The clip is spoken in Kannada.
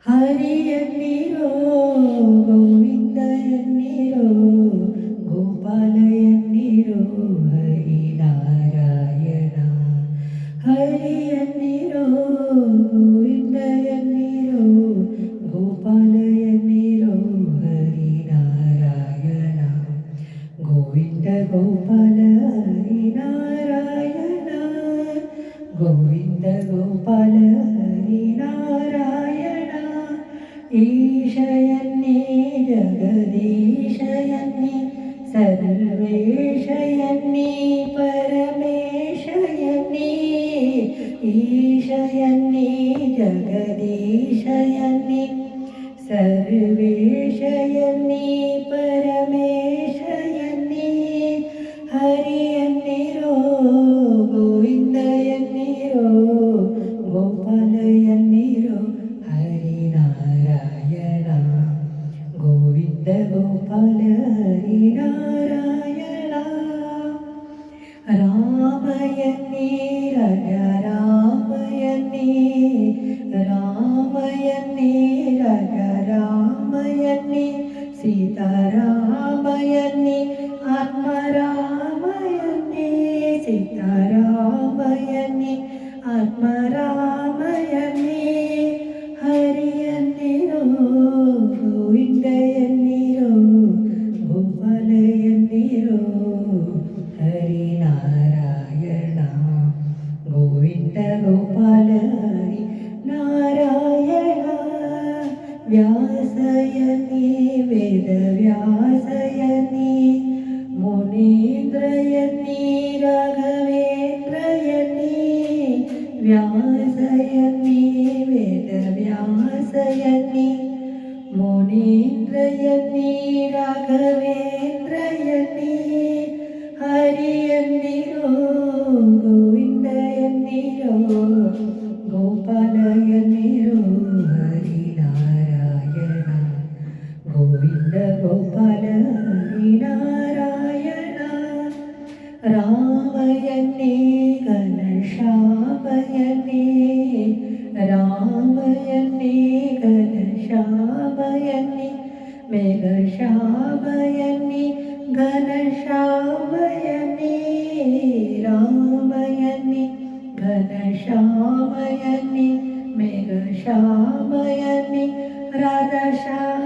ಹರಿಯನ್ನಿರೋ ಗೋವಿಂದಯನ್ನಿರೋ ಗೋಪಾಲಯನ್ನಿರೋ ಹರಿನಾರಾಯಣ. ಹರಿಯನ್ನಿರೋ ಗೋವಿಂದಯನ್ನಿರೋ ಗೋಪಾಲಯನ್ನಿರೋ ಹರಿನಾರಾಯಣ. ಗೋವಿಂದ ಗೋಪಾಲ ಹರಿನಾರಾಯಣ. ಗೋವಿಂದ ಗೋಪಾಲ ಹರಿನಾರಾಯಣ. ಈಶಯನ್ನೇ ಜಗದೀಶಯನ್ನೇ ಸರ್ವೇಶಯನ್ನೇ ಪರಮೇಶಯನ್ನೇ. ಈಶಯನ್ನೇ ಜಗದೀಶಯನ್ನೇ ಸರ್ವೇಶಯನ್ನೇ ಪರಮೇಶಯನ್ನೇ. ಹರಿಯನ್ನಿರೋ ಗೋವಿಂದಯನ್ನಿರೋ ಗೋಪಾಲಯನ್ನಿರೋ ಹರಿನಾರಾಯಣ. ಗೋವಿಂದ ಗೋಪಾಲ ಹರಿನಾರಾಯಣ. ರಾಮಯನ್ನೇ ರಾಜ ರಾಮಯನ್ನೇ ರಾಮಯನ್ನೇ ರಾಜ ರಾಮಯನ್ನೇ ಸೀತಾರಾಮಯನ್ನೇ ಆತ್ಮರಾಮಯನ್ನೇ. ಸೀತಾರಾಮಯನ್ನೇ ಆತ್ಮರಾಮಯನ್ನೇ. ಹರಿಯನ್ನಿರೋ ಗೋವಿಂದಯನ್ನಿರೋ ಗೋಪಾಲಯನ್ನಿರೋ ಹರಿನಾರಾಯಣ. ಗೋವಿಂದ ಗೋಪಾಲ ಹರಿ ನಾರಾಯಣ. ವ್ಯಾಸಯನ್ನೇ ವೇದ ವ್ಯಾಸಯನ್ನೇ ಮುನೀಂದ್ರಯನ್ನೇ ರಾಘವೇಂದ್ರಯನ್ನೇ. ವ್ಯಾಸಯನ್ನೇ ವೇದ ವ್ಯಾಸಯನ್ನೇ ಮುನೀಂದ್ರಯನ್ನೇ ರಾಘವೇಂದ್ರಯನ್ನೇ. ಹರಿಯನ್ನಿರೋ ಗೋವಿಂದಯನ್ನಿರೋ ಗೋಪಾಲಯನ್ನಿರೋ ಹರಿನಾರಾಯಣ. ಗೋವಿಂದ ಗೋಪಾಲ ಹರಿನಾರಾಯಣ. ರಾಮಯನ್ನೇ ಘನಶ್ಯಾಮಯನ್ನೇ ರಾಮಯನ್ನೇ ಘನಶ್ಯಾಮಯನ್ನೇ ಮೇಘಶ್ಯಾಮಯನ್ನೇ ಘನಶ್ಯಾಮಯನ್ನೇ. ರಾಮಯನ್ನೇ ಘನಶ್ಯಾಮಯನ್ನೇ ಮೇಘಶ್ಯಾಮಯನ್ನೇ ರಾಧಾಶ್ಯಾಮಯನ್ನೇ